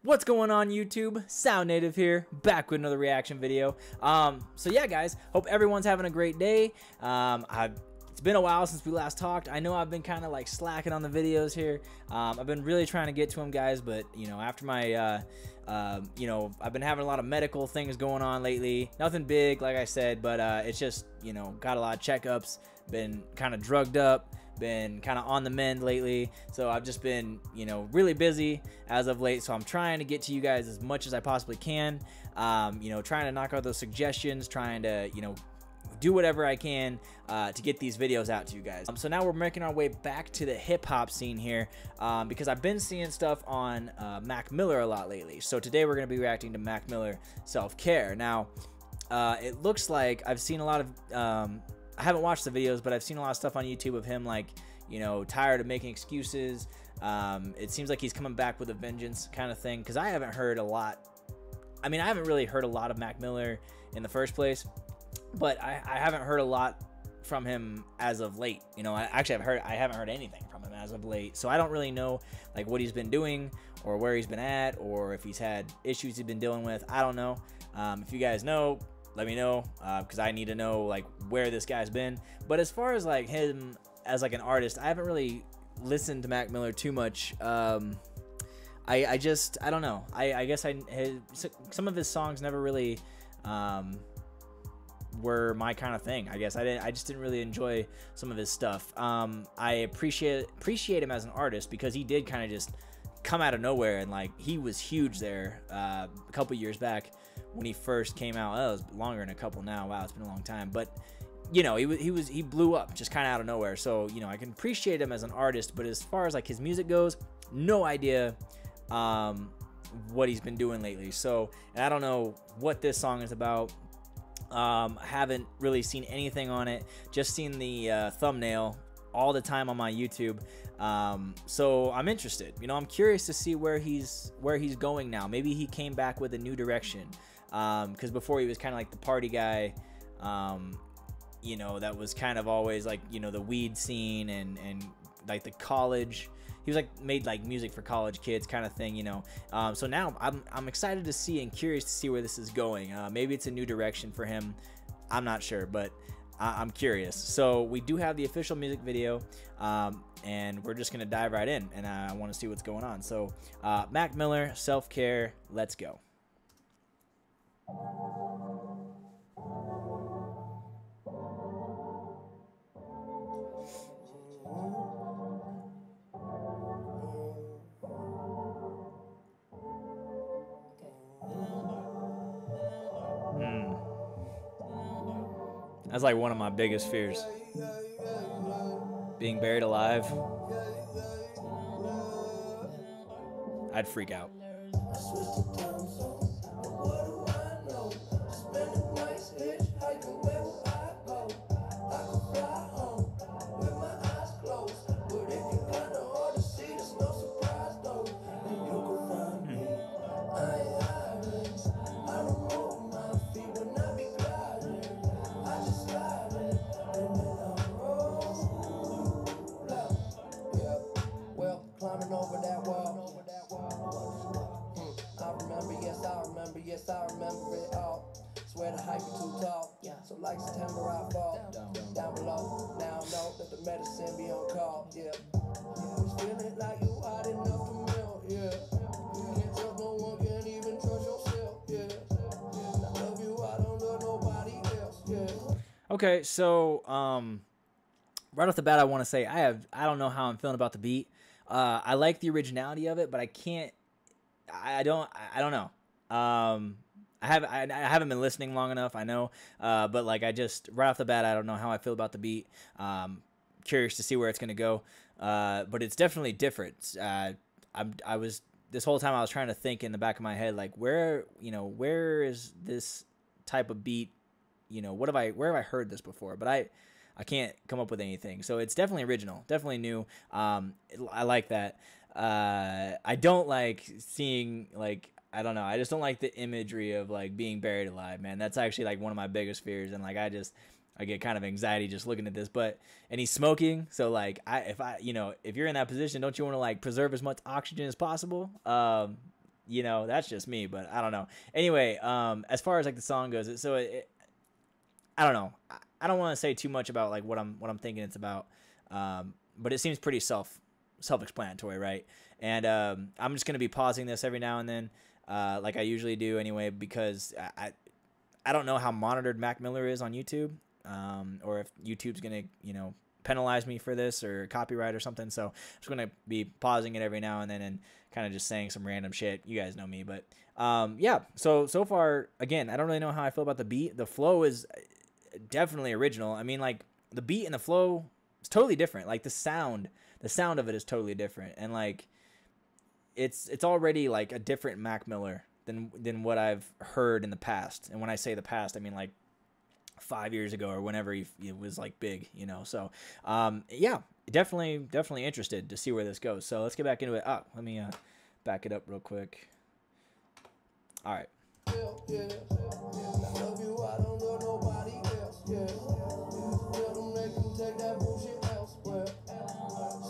What's going on YouTube? Sound Native here, back with another reaction video. So yeah guys, hope everyone's having a great day. It's been a while since we last talked. I know I've been kind of like slacking on the videos here. I've been really trying to get to them guys, but you know, after my I've been having a lot of medical things going on lately. Nothing big, like I said, but it's just, you know, got a lot of checkups, been kind of drugged up, been kind of on the mend lately, so I've just been, you know, really busy as of late. So I'm trying to get to you guys as much as I possibly can, you know, trying to knock out those suggestions, trying to, you know, do whatever I can to get these videos out to you guys. So now we're making our way back to the hip-hop scene here, because I've been seeing stuff on Mac Miller a lot lately. So today we're going to be reacting to Mac Miller, Self-Care. Now it looks like I've seen a lot of I haven't watched the videos, but I've seen a lot of stuff on YouTube of him, like, you know, tired of making excuses. It seems like he's coming back with a vengeance kind of thing, because I haven't heard a lot. I mean, I haven't really heard a lot of Mac Miller in the first place, but I haven't heard a lot from him as of late. You know, I haven't heard anything from him as of late, so I don't really know like what he's been doing or where he's been at, or if he's had issues he's been dealing with. I don't know. If you guys know, let me know, because I need to know like where this guy's been. But as far as like him as like an artist, I haven't really listened to Mac Miller too much. I don't know. I guess some of his songs never really were my kind of thing. I guess I just didn't really enjoy some of his stuff. I appreciate him as an artist, because he did kind of just come out of nowhere, and like he was huge there a couple years back when he first came out. Oh, it was longer than a couple now. Wow, it's been a long time. But you know, he blew up just kind of out of nowhere. So you know, I can appreciate him as an artist, but as far as like his music goes, no idea what he's been doing lately. So, and I don't know what this song is about. I haven't really seen anything on it, just seen the thumbnail all the time on my YouTube. So I'm interested. You know, I'm curious to see where he's going now. Maybe he came back with a new direction, because before he was kind of like the party guy, you know, that was kind of always like, you know, the weed scene and like the college. He was like made like music for college kids kind of thing, you know. So now I'm excited to see and curious to see where this is going. Maybe it's a new direction for him. I'm not sure, but I'm curious. So we do have the official music video, and we're just gonna dive right in, and I want to see what's going on. So Mac Miller, Self-Care, let's go. That's like one of my biggest fears. Being buried alive. I'd freak out. Over that wall. Yes, I remember it all. Swear the hype is too tall. So like September I fall down below. Now I know that the medicine be on call. Yeah. Was feeling like you hot enough to melt. Yeah. Can't trust no one, can't even trust yourself. Yeah. I love you, I don't love nobody else. Yeah. Okay, so right off the bat, I want to say I don't know how I'm feeling about the beat. I like the originality of it, but I don't know. I haven't been listening long enough, I know, but like right off the bat, I don't know how I feel about the beat. Curious to see where it's gonna go, but it's definitely different. This whole time I was trying to think in the back of my head, like where is this type of beat? You know, where have I heard this before? But I can't come up with anything. So it's definitely original, definitely new. I like that. I don't like seeing, like, I don't know. I just don't like the imagery of like being buried alive, man. That's actually like one of my biggest fears. And like, I get kind of anxiety just looking at this, and he's smoking. So like, if you're in that position, don't you want to like preserve as much oxygen as possible? you know, that's just me, but I don't know. Anyway, as far as like the song goes, I don't know. I don't want to say too much about like what I'm thinking it's about, but it seems pretty self-explanatory, right? And I'm just gonna be pausing this every now and then, like I usually do anyway, because I don't know how monitored Mac Miller is on YouTube, or if YouTube's gonna, you know, penalize me for this or copyright or something. So I'm just gonna be pausing it every now and then and kind of just saying some random shit. You guys know me, but yeah. So far, again, I don't really know how I feel about the beat. The flow is definitely original. I mean, like the beat and the flow is totally different. Like the sound of it is totally different, and like it's already like a different Mac Miller than what I've heard in the past. And when I say the past, I mean like 5 years ago or whenever it was like big, you know. So yeah, definitely interested to see where this goes. So let's get back into it. Let me back it up real quick. All right.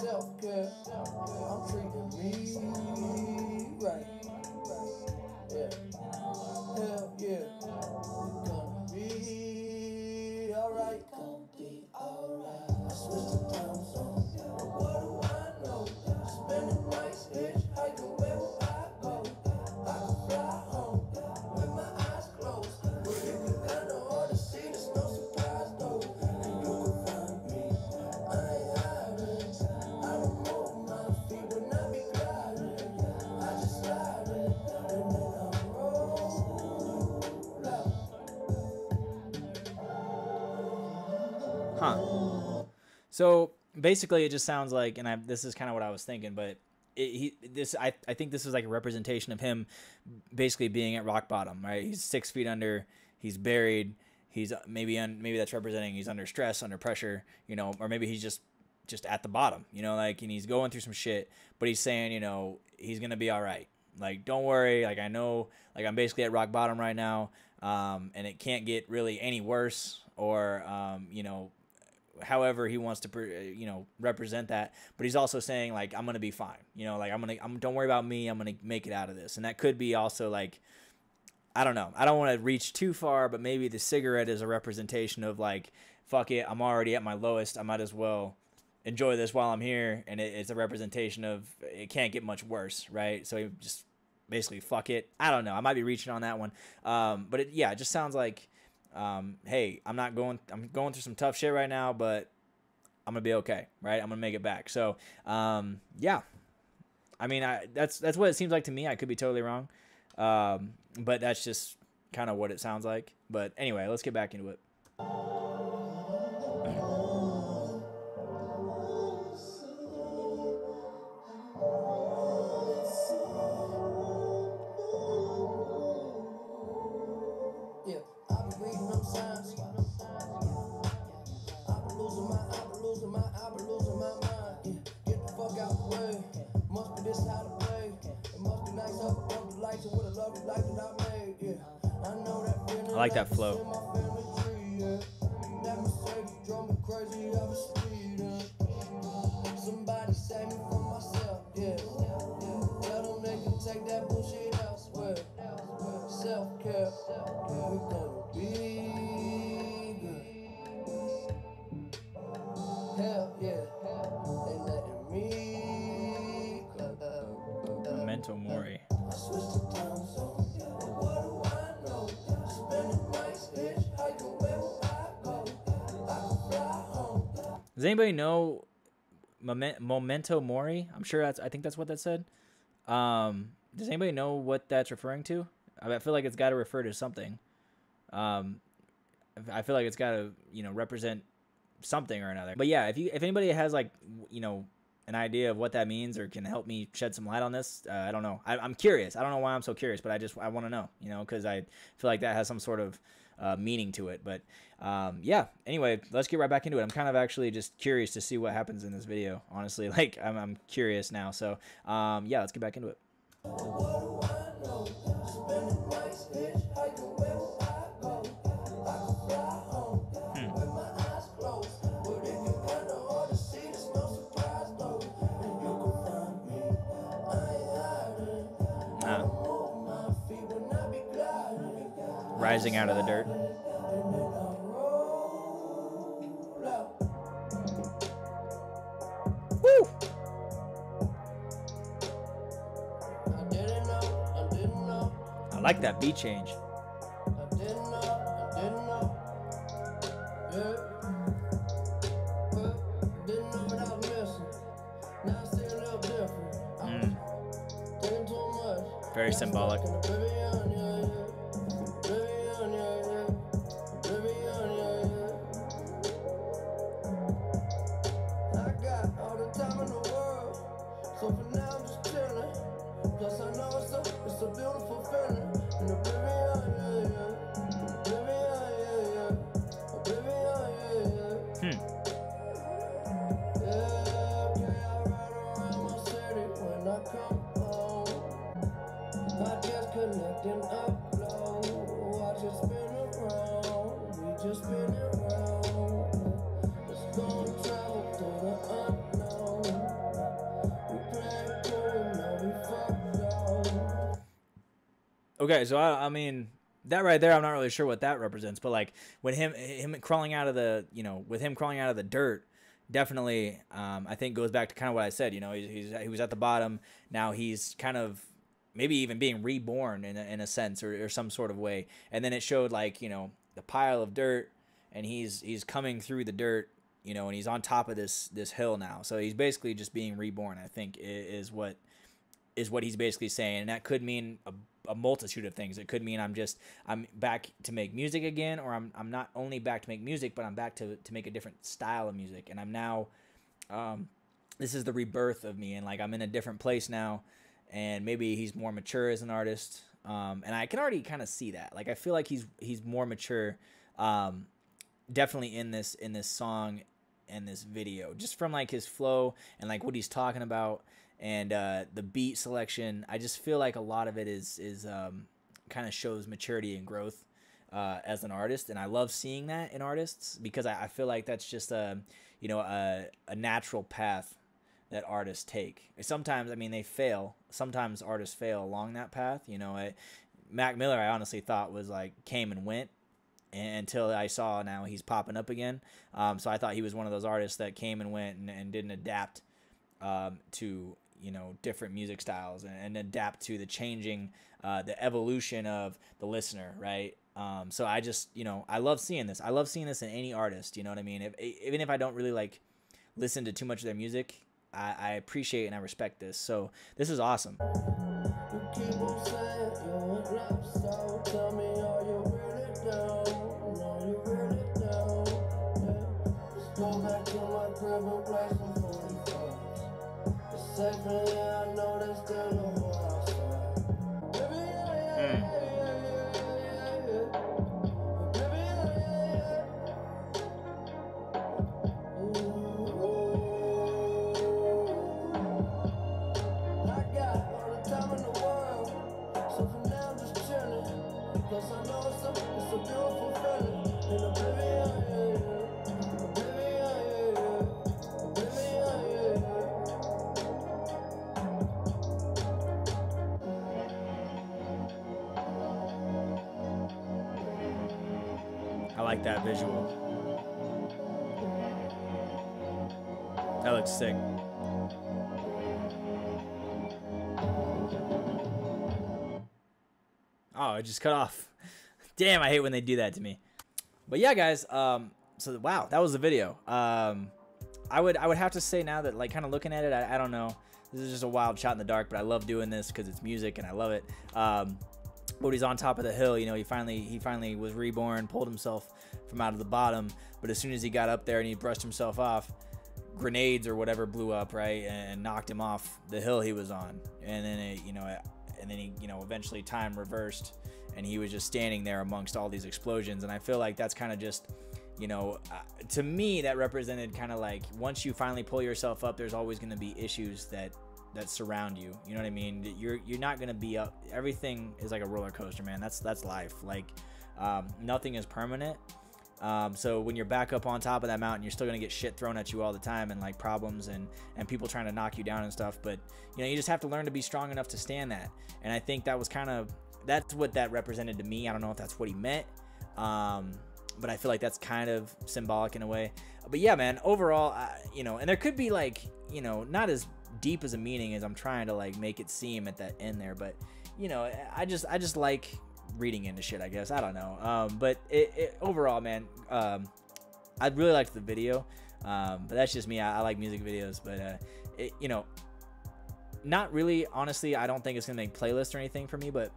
Self-care, I'm treating me right. Yeah, hell yeah, gonna be alright. Gonna be alright. I switched the time zone, but what do I know? Spending nights hitchhiking wherever I go. I can fly home with my eyes closed, but it be kinda hard to see. There's no surprise though, and you can find me. I ain't hiding. I don't move my feet when I be gliding. I just slide in, and then I roll out. Huh. So basically, it just sounds like, and this is kind of what I was thinking, but I think this is like a representation of him basically being at rock bottom, right? He's 6 feet under, he's buried, he's maybe that's representing he's under stress, under pressure, you know, or maybe he's just at the bottom, you know, like, and he's going through some shit, but he's saying, you know, he's gonna be all right. Like, don't worry, like, I know, like, I'm basically at rock bottom right now, and it can't get really any worse, or you know, however he wants to, you know, represent that. But he's also saying, like, I'm gonna be fine, you know, like, don't worry about me, I'm gonna make it out of this. And that could be also like, I don't know, I don't want to reach too far, but maybe the cigarette is a representation of like, fuck it, I'm already at my lowest, I might as well enjoy this while I'm here. And it's a representation of it can't get much worse, right? So he just basically fuck it. I don't know, I might be reaching on that one, but it just sounds like, hey, I'm going through some tough shit right now, but I'm gonna be okay, right? I'm gonna make it back. So yeah, I mean, that's what it seems like to me. I could be totally wrong, but that's just kind of what it sounds like. But anyway, let's get back into it. Yeah, I be reading them signs. I be losing my mind. Yeah, get the fuck out the way. Must be this how to play. It must be nice up above the lights and with a lovely life that I made. Yeah, I know that feeling. I like that flow. In my family tree, yeah. That Mercedes drove me crazy, I was speeding. Somebody save me from myself, yeah. Tell them they can take that bullshit elsewhere. Self-care, we gonna be good. Hell yeah, they letting me go. Memento Mori. I switched the time zone, but what do I know? Spending nights hitchhiking wherever I go. I can fly home. Does anybody know Memento Mori? I think that's what that said. Does anybody know what that's referring to? I feel like it's got to refer to something. I feel like it's got to, you know, represent something or another. But yeah, if anybody has like, you know, an idea of what that means or can help me shed some light on this, I don't know. I'm curious. I don't know why I'm so curious, but I want to know, you know, because I feel like that has some sort of meaning to it. But yeah, anyway, let's get right back into it. I'm kind of actually just curious to see what happens in this video, honestly. Like, I'm curious now. So yeah, let's get back into it. rising out of the dirt. Woo! I like that beat change. Very symbolic. Okay, so I mean that right there, I'm not really sure what that represents, but like when him crawling out of the, you know, with him crawling out of the dirt, definitely I think goes back to kind of what I said. You know, he was at the bottom, now he's kind of maybe even being reborn in a sense or some sort of way, and then it showed like, you know, the pile of dirt, and he's coming through the dirt, you know, and he's on top of this hill now, so he's basically just being reborn, I think is what he's basically saying. And that could mean a multitude of things. It could mean I'm back to make music again, or I'm not only back to make music, but I'm back to make a different style of music, and I'm now this is the rebirth of me, and like I'm in a different place now, and maybe he's more mature as an artist, and I can already kind of see that. Like I feel like he's more mature, definitely in this song and this video, just from like his flow and like what he's talking about. And the beat selection, I just feel like a lot of it is kind of shows maturity and growth as an artist, and I love seeing that in artists, because I feel like that's just a natural path that artists take. Sometimes, I mean, they fail. Sometimes artists fail along that path. You know, Mac Miller, I honestly thought was like came and went until I saw now he's popping up again. So I thought he was one of those artists that came and went and didn't adapt to, you know, different music styles and adapt to the changing, the evolution of the listener, right? So I just, you know, I love seeing this. I love seeing this in any artist, you know what I mean? Even if I don't really like listen to too much of their music, I appreciate and I respect this. So this is awesome. I like that visual. That looks sick. Oh, it just cut off. Damn, I hate when they do that to me. But yeah, guys, so wow, that was the video. I would have to say now that, like, kind of looking at it, I don't know. This is just a wild shot in the dark, but I love doing this because it's music and I love it. But he's on top of the hill, you know, he finally was reborn, pulled himself from out of the bottom, but as soon as he got up there and he brushed himself off, grenades or whatever blew up, right, and knocked him off the hill he was on. And then he, you know, eventually time reversed and he was just standing there amongst all these explosions. And I feel like that's kind of just, you know, to me that represented kind of like, once you finally pull yourself up, there's always going to be issues that surround you. You know what I mean? You're not gonna be up. Everything is like a roller coaster, man. That's life. Like nothing is permanent. So when you're back up on top of that mountain, you're still gonna get shit thrown at you all the time, and like problems and people trying to knock you down and stuff. But you know, you just have to learn to be strong enough to stand that. And I think that was kind of that's what that represented to me. I don't know if that's what he meant, but I feel like that's kind of symbolic in a way. But yeah, man, overall, you know, and there could be like, you know, not as deep as a meaning as I'm trying to like make it seem at that end there, but you know, I just like reading into shit, I guess. I don't know. But overall, man, I really liked the video. But that's just me. I like music videos, but you know, not really, honestly. I don't think it's gonna make playlists or anything for me, but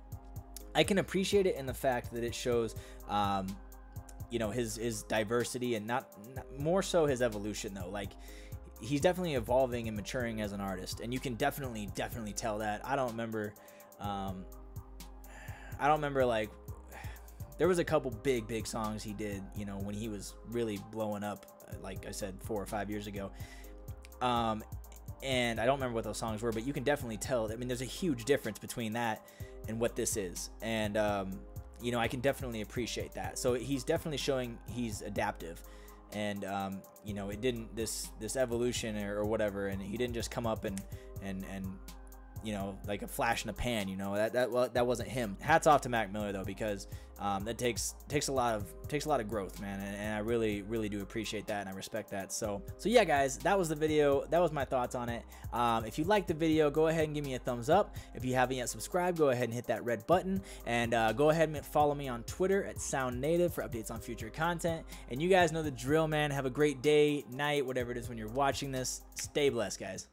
I can appreciate it in the fact that it shows you know, his diversity, and not more so his evolution though. Like, he's definitely evolving and maturing as an artist, and you can definitely tell that. I don't remember like, there was a couple big songs he did, you know, when he was really blowing up, like I said, 4 or 5 years ago. And I don't remember what those songs were, but you can definitely tell. I mean, there's a huge difference between that and what this is. And, you know, I can definitely appreciate that. So he's definitely showing he's adaptive. And, you know, it didn't, this evolution or whatever, and he didn't just come up and you know, like a flash in a pan, you know, that wasn't him. Hats off to Mac Miller though, because that takes a lot of growth, man, and I really do appreciate that, and I respect that. So yeah, guys, that was the video. That was my thoughts on it. If you liked the video, go ahead and give me a thumbs up. If you haven't yet subscribed, go ahead and hit that red button, and go ahead and follow me on Twitter at SoundNative for updates on future content. And you guys know the drill, man. Have a great day, night, whatever it is when you're watching this. Stay blessed, guys.